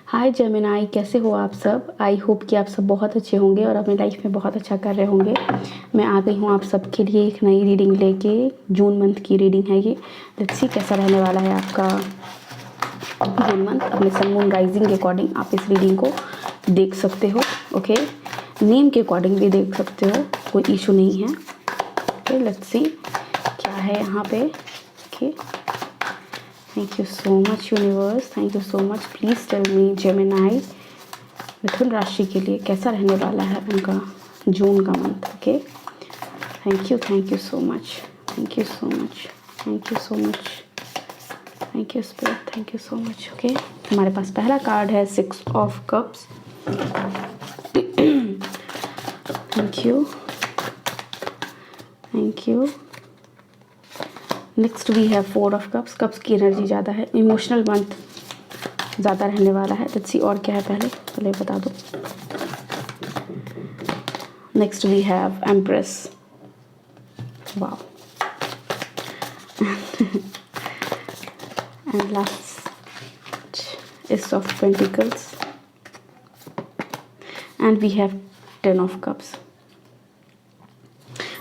हाय Gemini, कैसे हो आप सब। आई होप कि आप सब बहुत अच्छे होंगे और अपनी लाइफ में बहुत अच्छा कर रहे होंगे। मैं आ गई हूँ आप सबके लिए एक नई रीडिंग लेके। जून मंथ की रीडिंग है ये। लेट्स सी कैसा रहने वाला है आपका जून मंथ। अपने सन मून राइजिंग के अकॉर्डिंग आप इस रीडिंग को देख सकते हो। ओके, नेम के अकॉर्डिंग भी देख सकते हो, कोई इशू नहीं है। ओके, लेट्स सी क्या है यहाँ पे। Okay, thank you so much universe, thank you so much. Please tell me Gemini मिथुन राशि के लिए कैसा रहने वाला है उनका जून का month. Okay, thank you so much, thank you so much, thank you so much, thank you spirit, thank you so much. Okay, हमारे पास पहला कार्ड है 6 of cups. Thank you, thank you. Next we है 4 of cups. Cups की energy ज़्यादा है, emotional month ज़्यादा रहने वाला है। लेट्स सी और क्या है, पहले बता दो। Next we have empress. Wow. And last is of pentacles and we have 10 of cups.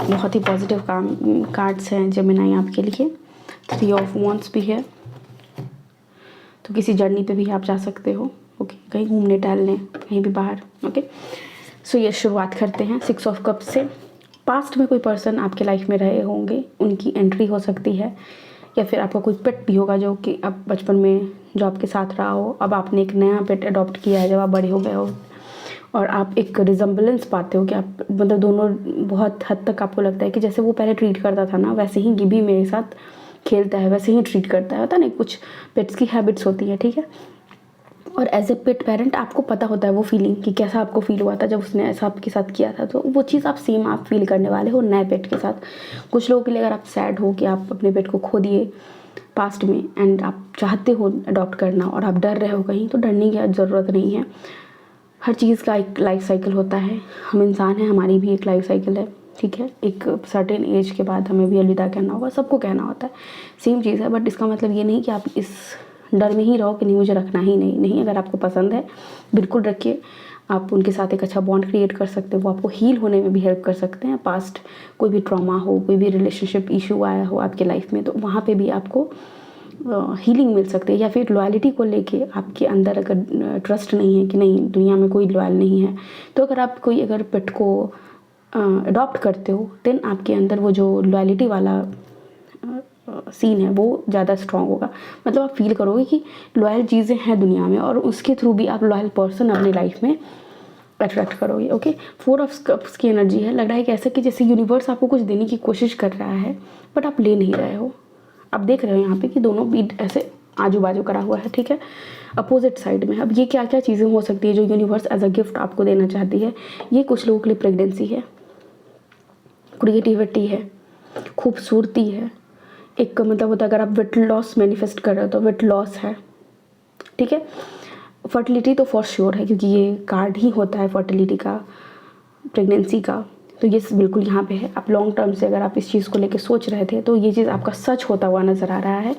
बहुत ही पॉजिटिव कार्ड्स हैं जेमिनाई आपके लिए। 3 ऑफ वॉन्ड्स भी है, तो किसी जर्नी पे भी आप जा सकते हो। ओके, कहीं घूमने टहलने, कहीं भी बाहर। ओके, सो ये शुरुआत करते हैं 6 ऑफ कप्स से। पास्ट में कोई पर्सन आपके लाइफ में रहे होंगे, उनकी एंट्री हो सकती है, या फिर आपका कोई पेट भी होगा जो कि आप बचपन में जो आपके साथ रहा हो। अब आपने एक नया पेट अडॉप्ट किया है जब आप बड़े हो गए हो, और आप एक रिजम्बलेंस पाते हो कि आप मतलब दोनों बहुत हद तक आपको लगता है कि जैसे वो पहले ट्रीट करता था ना, वैसे ही गिबी मेरे साथ खेलता है, वैसे ही ट्रीट करता है। होता नहीं, कुछ पेट्स की हैबिट्स होती है, ठीक है। और एज ए पेट पेरेंट आपको पता होता है वो फीलिंग कि कैसा आपको फील हुआ था जब उसने ऐसा आपके साथ किया था। तो वो चीज़ आप सेम आप फील करने वाले हो नए पेट के साथ। कुछ लोगों के लिए अगर आप सैड हो कि आप अपने पेट को खो दिए पास्ट में, एंड आप चाहते हो अडॉप्ट करना और आप डर रहे हो कहीं, तो डरने की ज़रूरत नहीं है। हर चीज़ का एक लाइफ साइकिल होता है। हम इंसान हैं, हमारी भी एक लाइफ साइकिल है, ठीक है। एक सर्टेन एज के बाद हमें भी अलविदा कहना होगा, सबको कहना होता है, सेम चीज़ है। बट इसका मतलब ये नहीं कि आप इस डर में ही रहो कि नहीं मुझे रखना ही नहीं। अगर आपको पसंद है बिल्कुल रखिए। आप उनके साथ एक अच्छा बॉन्ड क्रिएट कर सकते हो, वो आपको हील होने में भी हेल्प कर सकते हैं। पास्ट कोई भी ट्रॉमा हो, कोई भी रिलेशनशिप इशू आया हो आपके लाइफ में, तो वहाँ पे भी आपको हीलिंग मिल सकती है। या फिर लॉयल्टी को लेके आपके अंदर अगर ट्रस्ट नहीं है कि नहीं दुनिया में कोई लॉयल नहीं है, तो अगर आप अगर पेट को अडॉप्ट करते हो, देन आपके अंदर वो जो लॉयल्टी वाला सीन है वो ज़्यादा स्ट्रॉन्ग होगा। मतलब आप फील करोगे कि लॉयल चीज़ें हैं दुनिया में, और उसके थ्रू भी आप लॉयल पर्सन अपनी लाइफ में अट्रैक्ट करोगे। ओके, 4 ऑफ कप्स की एनर्जी है। लग रहा है कि ऐसा कि जैसे यूनिवर्स आपको कुछ देने की कोशिश कर रहा है, बट आप ले नहीं रहे हो। आप देख रहे हो यहाँ पे कि दोनों बीट ऐसे आजू बाजू करा हुआ है, ठीक है, अपोजिट साइड में। अब ये क्या क्या चीज़ें हो सकती है जो यूनिवर्स एज अ गिफ्ट आपको देना चाहती है। ये कुछ लोगों के लिए प्रेगनेंसी है, क्रिएटिविटी है, खूबसूरती है। एक मतलब होता है अगर आप वेट लॉस मैनिफेस्ट कर रहे हो तो वेट लॉस है, ठीक है। फर्टिलिटी तो फॉर श्योर है, क्योंकि ये कार्ड ही होता है फर्टिलिटी का, प्रेगनेंसी का। तो ये बिल्कुल यहाँ पे है। आप लॉन्ग टर्म से अगर आप इस चीज़ को लेके सोच रहे थे, तो ये चीज़ आपका सच होता हुआ नज़र आ रहा है।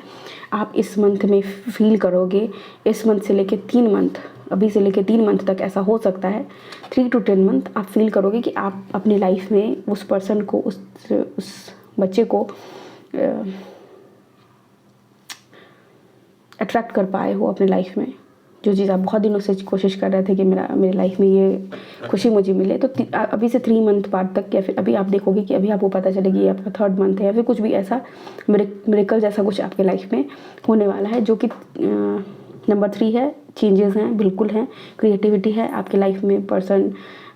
आप इस मंथ में फील करोगे, इस मंथ से लेके 3 मंथ, अभी से लेके 3 मंथ तक ऐसा हो सकता है, 3 to 10 मंथ आप फील करोगे कि आप अपनी लाइफ में उस पर्सन को, उस बच्चे को अट्रैक्ट कर पाए हो अपने लाइफ में। जो चीज़ आप बहुत दिनों से कोशिश कर रहे थे कि मेरे लाइफ में ये खुशी मुझे मिले, तो अभी से 3 मंथ बाद तक, या फिर अभी आप देखोगे कि अभी आपको पता चलेगी ये आपका 3rd मंथ है, या फिर कुछ भी ऐसा मिरेकल जैसा कुछ आपके लाइफ में होने वाला है। जो कि नंबर 3 है, चेंजेस हैं, बिल्कुल हैं, क्रिएटिविटी है आपके लाइफ में। पर्सन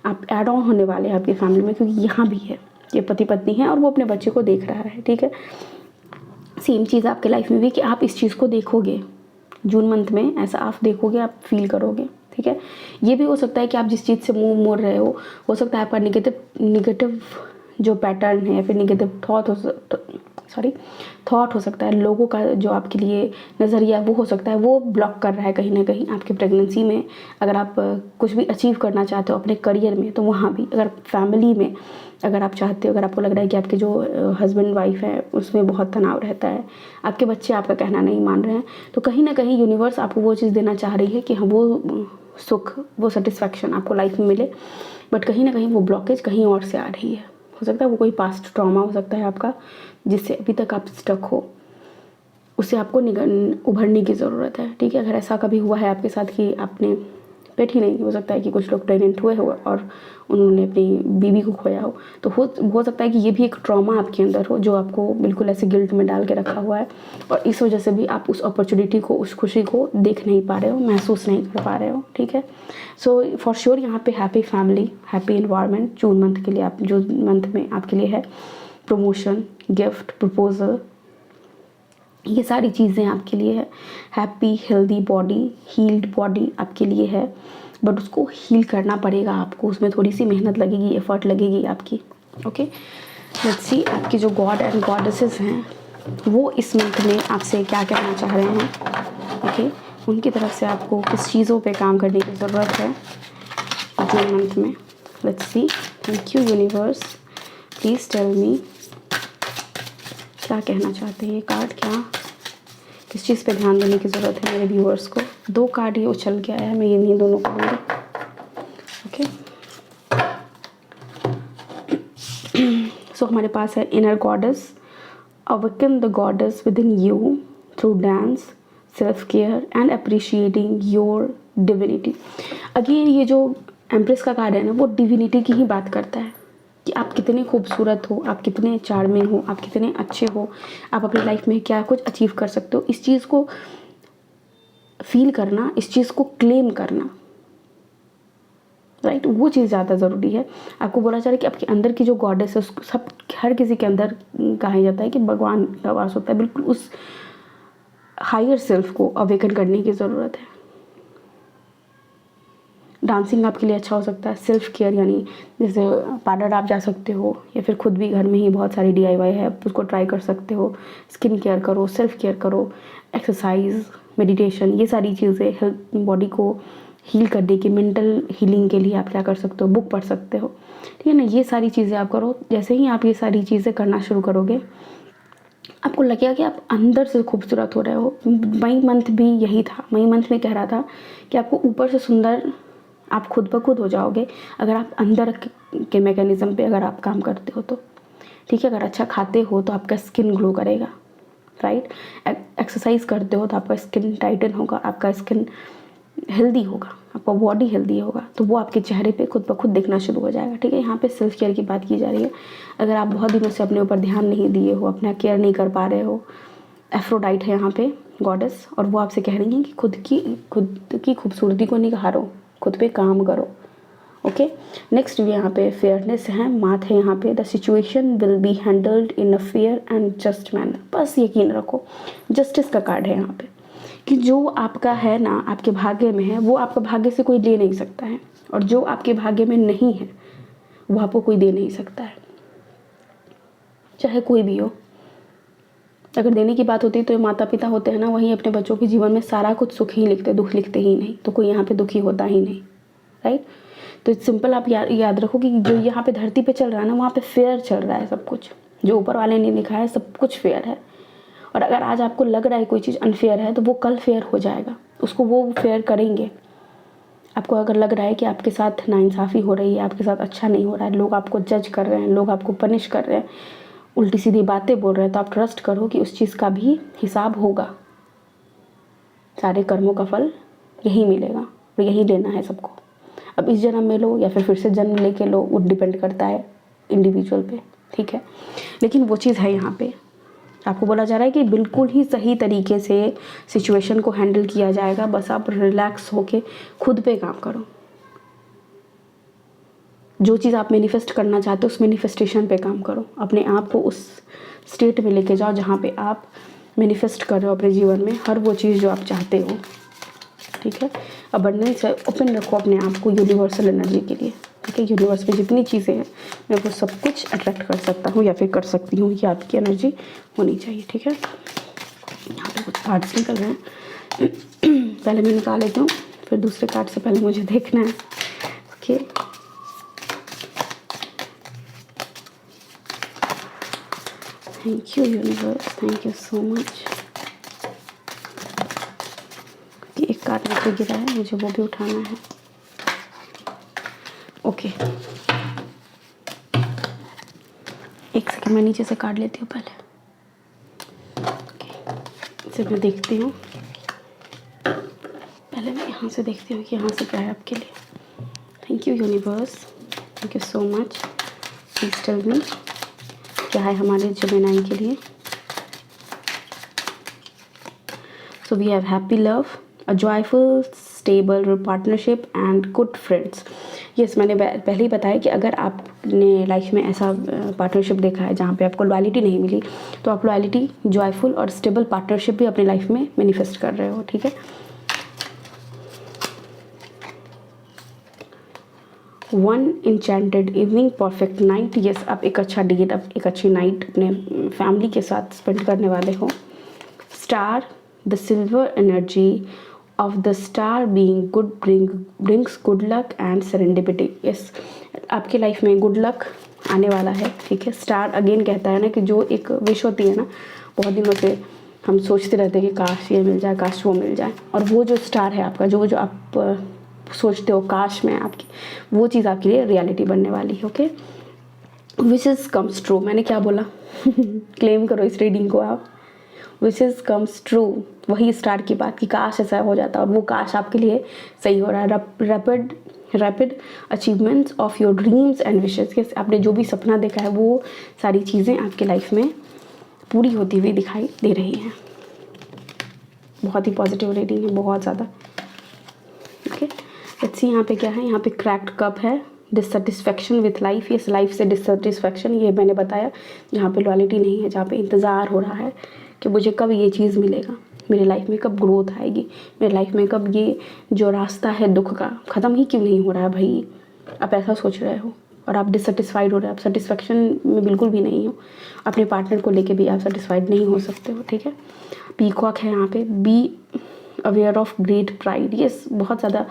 आप एड ऑन होने वाले हैं आपकी फैमिली में, क्योंकि यहाँ भी है ये पति पत्नी है और वो अपने बच्चे को देख रहा है, ठीक है। सेम चीज़ आपके लाइफ में भी कि आप इस चीज़ को देखोगे जून मंथ में, ऐसा आप देखोगे, आप फील करोगे, ठीक है। ये भी हो सकता है कि आप जिस चीज़ से मुंह मोड़ रहे हो सकता है आपका निगेटिव जो पैटर्न है या फिर निगेटिव थॉट हो, सॉरी थॉट हो सकता है, लोगों का जो आपके लिए नज़रिया वो हो सकता है, वो ब्लॉक कर रहा है कहीं ना कहीं आपकी प्रेगनेंसी में। अगर आप कुछ भी अचीव करना चाहते हो अपने करियर में तो वहाँ भी, अगर फैमिली में अगर आप चाहते हो, अगर आपको लग रहा है कि आपके जो हस्बैंड वाइफ है उसमें बहुत तनाव रहता है, आपके बच्चे आपका कहना नहीं मान रहे हैं, तो कहीं ना कहीं यूनिवर्स आपको वो चीज़ देना चाह रही है कि हाँ वो सुख, वो सेटिस्फैक्शन आपको लाइफ में मिले, बट कहीं ना कहीं वो ब्लॉकेज कहीं और से आ रही है। हो सकता है वो कोई पास्ट ट्रॉमा हो सकता है आपका, जिससे अभी तक आप स्टक हो, उससे आपको उभरने की ज़रूरत है। ठीक है, अगर ऐसा कभी हुआ है आपके साथ कि आपने पेट ही नहीं, हो सकता है कि कुछ लोग प्रेग्नेंट हुए हो और उन्होंने अपनी बीवी को खोया हो, तो हो सकता है कि ये भी एक ट्रॉमा आपके अंदर हो जो आपको बिल्कुल ऐसे गिल्ट में डाल के रखा हुआ है, और इस वजह से भी आप उस अपॉर्चुनिटी को, उस खुशी को देख नहीं पा रहे हो, महसूस नहीं कर पा रहे हो। ठीक है, सो फॉर श्योर यहाँ पे happy family, happy environment June month के लिए, आप जो मंथ में आपके लिए है, प्रमोशन, गिफ्ट, प्रपोजल, ये सारी चीज़ें आपके लिए है। Happy healthy body, healed body आपके लिए है, बट उसको हील करना पड़ेगा आपको, उसमें थोड़ी सी मेहनत लगेगी, एफर्ट लगेगी आपकी। ओके, लेट्स सी आपके जो गॉड एंड गॉडेसेस हैं वो इस मंथ में आपसे क्या कहना चाह रहे हैं। ओके, उनकी तरफ से आपको किस चीज़ों पे काम करने की ज़रूरत है जून मंथ में। Let's see. Thank you universe, please tell me क्या कहना चाहते हैं ये कार्ड, क्या किस चीज़ पे ध्यान देने की ज़रूरत है मेरे व्यूअर्स को। 2 कार्ड ये उछल के आया है, मैं ये नहीं दोनों करूँगी। ओके, सो हमारे पास है inner goddess, awaken the goddess with in you through dance, self care and appreciating your divinity. Again ये जो एम्प्रेस का कार्ड है ना, वो डिविनिटी की ही बात करता है कि आप कितने खूबसूरत हो, आप कितने चार्मिंग हो, आप कितने अच्छे हो, आप अपनी लाइफ में क्या कुछ अचीव कर सकते हो। इस चीज़ को फील करना, इस चीज़ को क्लेम करना, राइट, वो चीज़ ज़्यादा ज़रूरी है। आपको बोला जा रहा है कि आपके अंदर की जो गॉडेस है, उसको सब हर किसी के अंदर कहा जाता है कि भगवान का वास होता है, बिल्कुल उस हायर सेल्फ को अवेकन करने की ज़रूरत है। डांसिंग आपके लिए अच्छा हो सकता है, सेल्फ केयर यानी जैसे पार्लर आप जा सकते हो, या फिर खुद भी घर में ही बहुत सारी DIY है, आप उसको ट्राई कर सकते हो। स्किन केयर करो, सेल्फ केयर करो, एक्सरसाइज, मेडिटेशन, ये सारी चीज़ें हेल्थ बॉडी को हील करने की, मेंटल हीलिंग के लिए आप क्या कर सकते हो, बुक पढ़ सकते हो। ठीक है ना, ये सारी चीज़ें आप करो। जैसे ही आप ये सारी चीज़ें करना शुरू करोगे, आपको लगेगा कि आप अंदर से खूबसूरत हो रहे हो। मई मंथ भी यही था, मई मंथ में कह रहा था कि आपको ऊपर से सुंदर आप खुद ब खुद हो जाओगे अगर आप अंदर के मैकेनिज़्म पे अगर आप काम करते हो तो। ठीक है, अगर अच्छा खाते हो तो आपका स्किन ग्लो करेगा, राइट, एक्सरसाइज करते हो तो आपका स्किन टाइटन होगा, आपका स्किन हेल्दी होगा, आपका बॉडी हेल्दी होगा, तो वो आपके चेहरे पे खुद ब खुद दिखना शुरू हो जाएगा। ठीक है, यहाँ पे सेल्फ केयर की बात की जा रही है। अगर आप बहुत दिनों से अपने ऊपर ध्यान नहीं दिए हो, अपना केयर नहीं कर पा रहे हो, एफ्रोडाइट है यहाँ पे गॉडेस, और वो आपसे कह रही हैं कि खुद की खूबसूरती को निखारो, खुद पे काम करो। ओके, नेक्स्ट भी यहाँ पे फेयरनेस है, माथ है यहाँ पे, the situation will be handled in a fair and just manner. बस यकीन रखो, जस्टिस का कार्ड है यहाँ पे कि जो आपका है ना, आपके भाग्य में है, वो आपका भाग्य से कोई ले नहीं सकता है, और जो आपके भाग्य में नहीं है वो आपको कोई दे नहीं सकता है, चाहे कोई भी हो। अगर देने की बात होती है तो माता पिता होते हैं ना, वहीं अपने बच्चों के जीवन में सारा कुछ सुख ही लिखते, दुख लिखते ही नहीं, तो कोई यहाँ पे दुखी होता ही नहीं, राइट। तो सिंपल आप याद रखो कि जो यहाँ पे धरती पे चल रहा है ना, वहाँ पे फेयर चल रहा है सब कुछ, जो ऊपर वाले ने लिखा है सब कुछ फेयर है। और अगर आज आपको लग रहा है कोई चीज़ अनफेयर है, तो वो कल फेयर हो जाएगा, उसको वो फेयर करेंगे। आपको अगर लग रहा है कि आपके साथ नाइंसाफ़ी हो रही है, आपके साथ अच्छा नहीं हो रहा है, लोग आपको जज कर रहे हैं, लोग आपको पनिश कर रहे हैं, उल्टी सीधी बातें बोल रहे हैं, तो आप ट्रस्ट करो कि उस चीज़ का भी हिसाब होगा। सारे कर्मों का फल यही मिलेगा और यही लेना है सबको। अब इस जन्म में लो या फिर से जन्म लेके लो, वो डिपेंड करता है इंडिविजुअल पे। ठीक है, लेकिन वो चीज़ है यहाँ पे आपको बोला जा रहा है कि बिल्कुल ही सही तरीके से सिचुएशन को हैंडल किया जाएगा। बस आप रिलैक्स होके खुद पे काम करो। जो चीज़ आप मैनिफेस्ट करना चाहते हो उस मैनिफेस्टेशन पे काम करो, अपने आप को उस स्टेट में लेके जाओ जहाँ पे आप मैनिफेस्ट कर रहे हो अपने जीवन में हर वो चीज़ जो आप चाहते हो। ठीक है, अबंडेंस है, ओपन रखो अपने आप को यूनिवर्सल एनर्जी के लिए। ठीक है। यूनिवर्स में जितनी चीज़ें हैं मैं वो सब कुछ अट्रैक्ट कर सकता हूँ या फिर कर सकती हूँ, ये आपकी एनर्जी होनी चाहिए, ठीक है। यहाँ पे कुछ कार्ड्स निकल रहे हैं पहले मैं निकाल लेती हूँ, फिर दूसरे कार्ड से पहले मुझे देखना है। Okay, thank you universe, thank you so much. एक कार्ड नीचे गिरा है, मुझे वो भी उठाना है। ओके, एक सेकंड, मैं नीचे से कार्ड लेती हूँ पहले। ओके, इसे मैं देखती हूँ, पहले मैं यहाँ से देखती हूँ कि यहाँ से क्या है आपके लिए। Thank you universe, thank you so much. Please tell me क्या है हमारे जेमिनी के लिए। So we have happy love, a joyful stable partnership and good friends. Yes, मैंने पहले ही बताया कि अगर आपने लाइफ में ऐसा पार्टनरशिप देखा है जहाँ पे आपको लॉयल्टी नहीं मिली, तो आप लॉयल्टी, जॉयफुल और स्टेबल पार्टनरशिप भी अपनी लाइफ में मैनिफेस्ट कर रहे हो, ठीक है। One enchanted evening, perfect night. Yes, आप एक अच्छा डेट, आप एक अच्छी नाइट अपने फैमिली के साथ स्पेंड करने वाले हो। Star, the silver energy of the star being good brings good luck and serendipity। yes, आपकी लाइफ में गुड लक आने वाला है, ठीक है। स्टार अगेन कहता है ना कि जो एक विश होती है ना, बहुत दिनों से हम सोचते रहते हैं कि काश ये मिल जाए, काश वो मिल जाए, और वो जो स्टार है आपका, जो आप सोचते हो काश में आपकी, वो चीज़ आपके लिए रियलिटी बनने वाली है। Okay, wishes comes true. मैंने क्या बोला क्लेम करो इस रीडिंग को आप। विशेस कम्स ट्रू, वही स्टार की बात कि काश ऐसा हो जाता, और वो काश आपके लिए सही हो रहा है। Rapid achievements of your dreams and wishes. के आपने जो भी सपना देखा है वो सारी चीज़ें आपके लाइफ में पूरी होती हुई दिखाई दे रही हैं। बहुत ही पॉजिटिव रीडिंग है, बहुत ज़्यादा। ओके, लेट्स सी यहाँ पे क्या है। यहाँ पे क्रैक्ड कप है, डिससेटिस्फैक्शन विथ लाइफ। ये लाइफ से डिससेटिस्फैक्शन, ये मैंने बताया, जहाँ पे लॉयल्टी नहीं है, जहाँ पे इंतज़ार हो रहा है कि मुझे कब ये चीज़ मिलेगा, मेरी लाइफ में कब ग्रोथ आएगी, मेरी लाइफ में कब ये जो रास्ता है दुख का ख़त्म ही क्यों नहीं हो रहा है भाई। आप ऐसा सोच रहे हो और आप डिससेटिस्फाइड हो रहे हो, आप सेटिस्फैक्शन में बिल्कुल भी नहीं हो। अपने पार्टनर को लेके भी आप सेटिस्फाइड नहीं हो सकते हो, ठीक है। पीकॉक है यहाँ पे, be aware of great pride. Yes, बहुत ज़्यादा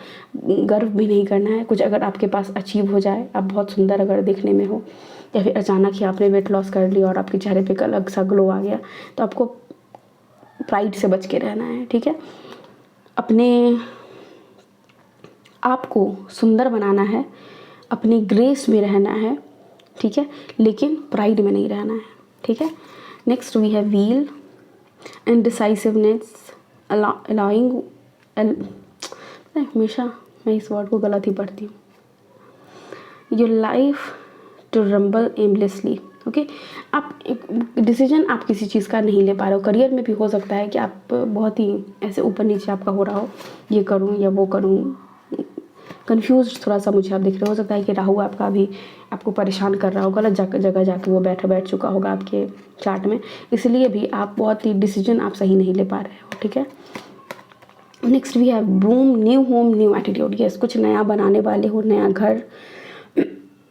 गर्व भी नहीं करना है। कुछ अगर आपके पास अचीव हो जाए, आप बहुत सुंदर अगर देखने में हो, या फिर अचानक ही आपने वेट लॉस कर लिया और आपके चेहरे पे एक अलग सा ग्लो आ गया, तो आपको प्राइड से बच के रहना है, ठीक है। अपने आप को सुंदर बनाना है, अपनी ग्रेस में रहना है, ठीक है, लेकिन प्राइड में नहीं रहना है, ठीक है। Next we have wheel, indecisiveness, allowing, हमेशा मैं इस वर्ड को गलत ही पढ़ती हूँ, your life to rumble aimlessly. Okay, आप एक डिसीजन आप किसी चीज़ का नहीं ले पा रहे हो। करियर में भी हो सकता है कि आप बहुत ही ऐसे ऊपर नीचे आपका हो रहा हो, ये करूँ या वो करूँ, कंफ्यूज थोड़ा सा मुझे आप दिख रहे हो सकता है कि राहु आपका अभी आपको परेशान कर रहा होगा, गलत जगह जाके वो बैठ चुका होगा आपके चार्ट में, इसलिए भी आप बहुत ही डिसीजन आप सही नहीं ले पा रहे हो, ठीक है। Next we have broom, new home new attitude. Yes, कुछ नया बनाने वाले हो, नया घर,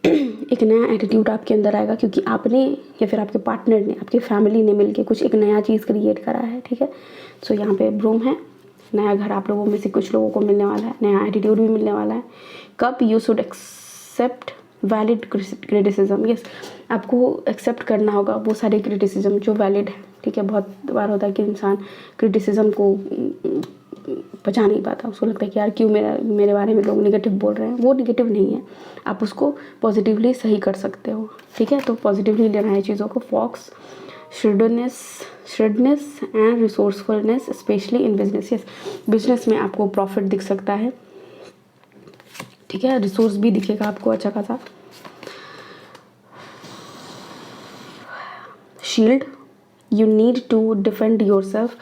एक नया एटीट्यूड आपके अंदर आएगा, क्योंकि आपने या फिर आपके पार्टनर ने, आपकी फैमिली ने मिलके कुछ एक नया चीज़ क्रिएट करा है, ठीक है। सो यहाँ पे ब्रूम है, नया घर आप लोगों में से कुछ लोगों को मिलने वाला है, नया एटीट्यूड भी मिलने वाला है। कब you should accept valid criticism. Yes, आपको एक्सेप्ट करना होगा वो सारे क्रिटिसिज्म जो वैलिड है, ठीक है। बहुत बार होता है कि इंसान क्रिटिसिज्म को पचा नहीं पाता, उसको लगता है कि यार क्यों मेरे बारे में लोग नेगेटिव बोल रहे हैं। वो नेगेटिव नहीं है, आप उसको पॉजिटिवली सही कर सकते हो, ठीक है। तो पॉजिटिवली लेना है चीज़ों को। Focus, shrewdness and resourcefulness especially in business. Yes, business में आपको प्रॉफिट दिख सकता है, ठीक है, रिसोर्स भी दिखेगा आपको अच्छा खासा। Shield, you need to defend yourself.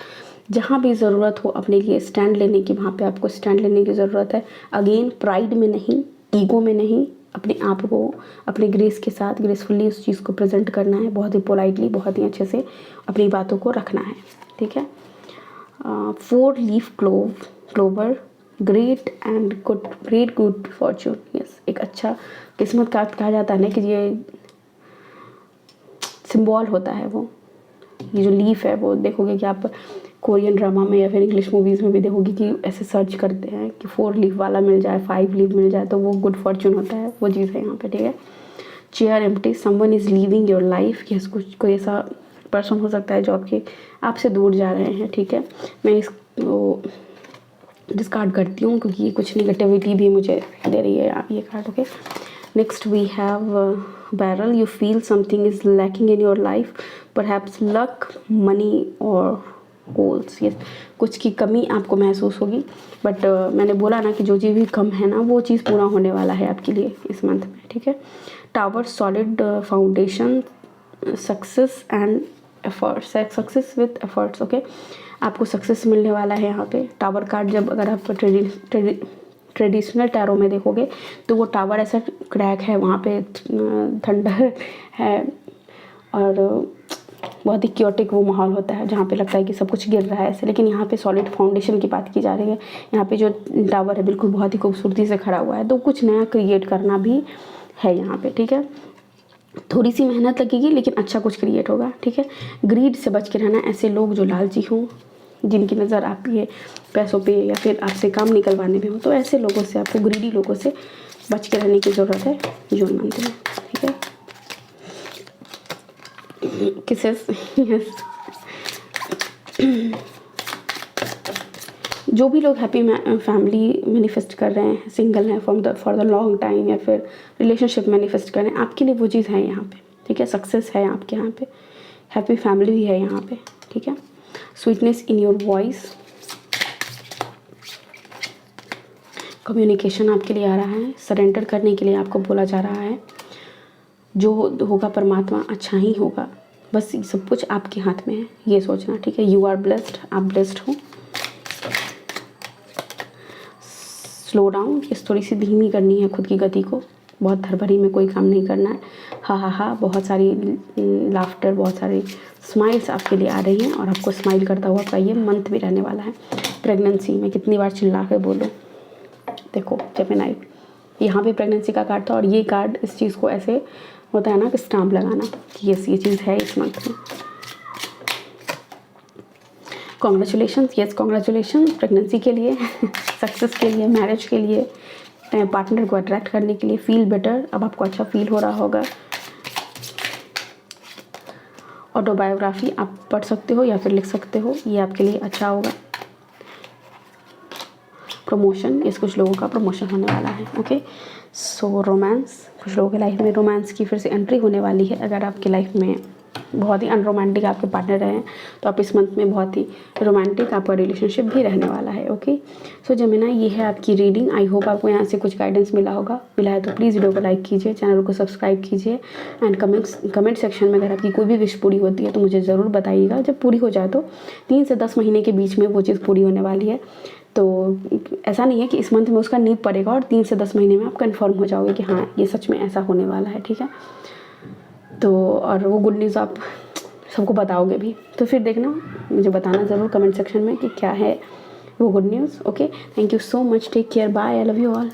जहाँ भी ज़रूरत हो अपने लिए स्टैंड लेने की, वहाँ पे आपको स्टैंड लेने की ज़रूरत है। अगेन, प्राइड में नहीं, ईगो में नहीं, अपने आप को अपने ग्रेस के साथ ग्रेसफुली उस चीज़ को प्रेजेंट करना है, बहुत ही पोलाइटली, बहुत ही अच्छे से अपनी बातों को रखना है, ठीक है। 4 leaf clover, great good Fortune. Yes, एक अच्छा किस्मत का कहा जाता है ना कि ये सिंबल होता है वो। ये जो लीफ है वो देखोगे कि आप कोरियन ड्रामा में या फिर इंग्लिश मूवीज़ में भी देखोगे कि ऐसे सर्च करते हैं कि 4 लीफ वाला मिल जाए, 5 लीफ मिल जाए, तो वो गुड फॉर्चून होता है, वो चीज़ है यहाँ पे, ठीक है। Chair empty, someone is leaving your life. Yes, कुछ कोई ऐसा पर्सन हो सकता है जो आपसे दूर जा रहे हैं, ठीक है। मैं इसको डिस्कार्ड करती हूँ क्योंकि ये कुछ निगेटिविटी भी मुझे दे रही है ये card, okay. Next we have barrel, you feel something is lacking in your life, perhaps luck, money और गोल्स। यस, कुछ की कमी आपको महसूस होगी, बट मैंने बोला ना कि जो चीज़ भी कम है ना वो चीज़ पूरा होने वाला है आपके लिए इस मंथ में, ठीक है। Tower, solid foundation, success and efforts, success with efforts, okay. आपको सक्सेस मिलने वाला है यहाँ पे। टावर कार्ड जब अगर आप ट्रेडिशनल टैरो में देखोगे तो वो टावर ऐसा क्रैक है, वहाँ पे थंडर है और बहुत ही क्योटिक वो माहौल होता है जहाँ पे लगता है कि सब कुछ गिर रहा है ऐसे। लेकिन यहाँ पे सॉलिड फाउंडेशन की बात की जा रही है। यहाँ पे जो टावर है बिल्कुल बहुत ही खूबसूरती से खड़ा हुआ है, तो कुछ नया क्रिएट करना भी है यहाँ पे, ठीक है। थोड़ी सी मेहनत लगेगी लेकिन अच्छा कुछ क्रिएट होगा, ठीक है। ग्रीड से बच के रहना, ऐसे लोग जो लालची हों, जिनकी नज़र आपके पैसों पे या फिर आपसे काम निकलवाने में हो, तो ऐसे लोगों से, आपको ग्रीडी लोगों से बच के रहने की ज़रूरत है जून मंथ में, ठीक है। किसेस, यस, जो भी लोग हैप्पी फैमिली मैनिफेस्ट कर रहे हैं, सिंगल हैं फॉर द लॉन्ग टाइम, या फिर रिलेशनशिप मैनिफेस्ट कर रहे हैं, आपके लिए वो चीज़ है यहाँ पे, ठीक है। सक्सेस है आपके यहाँ पे, हैप्पी फैमिली भी है यहाँ पे, ठीक है। Sweetness in your voice, communication आपके लिए आ रहा है। सरेंडर करने के लिए आपको बोला जा रहा है, जो होगा परमात्मा अच्छा ही होगा, बस सब कुछ आपके हाथ में है, ये सोचना, ठीक है। यू आर ब्लेस्ड, आप ब्लेस्ड हो। स्लो डाउन, इस थोड़ी सी धीमी करनी है खुद की गति को, बहुत धड़बड़ी में कोई काम नहीं करना है। हा, बहुत सारी लाफ्टर, बहुत सारी स्माइल्स आपके लिए आ रही हैं और आपको स्माइल करता हुआ का ये मंथ भी रहने वाला है। प्रेगनेंसी, मैं कितनी बार चिल्ला के बोलूँ, देखो जेमिनी, यहाँ पे प्रेगनेंसी का कार्ड था और ये कार्ड इस चीज़ को ऐसे होता है ना कि स्टाम्प लगाना कि यस ये चीज़ है इस मंथ में। कॉन्ग्रेचुलेशन, यस कॉन्ग्रेचुलेशन प्रेगनेंसी के लिए, सक्सेस के लिए, मैरिज के लिए, पार्टनर को अट्रैक्ट करने के लिए, फील बेटर, अब आपको अच्छा फील हो रहा होगा। ऑटोबायोग्राफी आप पढ़ सकते हो या फिर लिख सकते हो, ये आपके लिए अच्छा होगा। प्रमोशन, इस कुछ लोगों का प्रमोशन होने वाला है, ओके। सो रोमांस, कुछ लोगों की लाइफ में रोमांस की फिर से एंट्री होने वाली है। अगर आपकी लाइफ में बहुत ही अनरोमांटिक आपके पार्टनर रहे हैं तो आप इस मंथ में बहुत ही रोमांटिक आपका रिलेशनशिप भी रहने वाला है, ओके। सो जेमिनी, ये है आपकी रीडिंग। आई होप आपको यहाँ से कुछ गाइडेंस मिला है तो प्लीज़ वीडियो को लाइक कीजिए, चैनल को सब्सक्राइब कीजिए एंड कमेंट सेक्शन में अगर आपकी कोई भी विश पूरी होती है तो मुझे ज़रूर बताइएगा। जब पूरी हो जाए तो 3 से 10 महीने के बीच में वो चीज़ पूरी होने वाली है, तो ऐसा नहीं है कि इस मंथ में उसका नींव पड़ेगा और 3 से 10 महीने में आप कंफर्म हो जाओगे कि हाँ ये सच में ऐसा होने वाला है, ठीक है। तो और वो गुड न्यूज़ आप सबको बताओगे भी, तो फिर देखना, मुझे बताना ज़रूर कमेंट सेक्शन में कि क्या है वो good news, okay. Thank you so much, take care, bye, I love you all.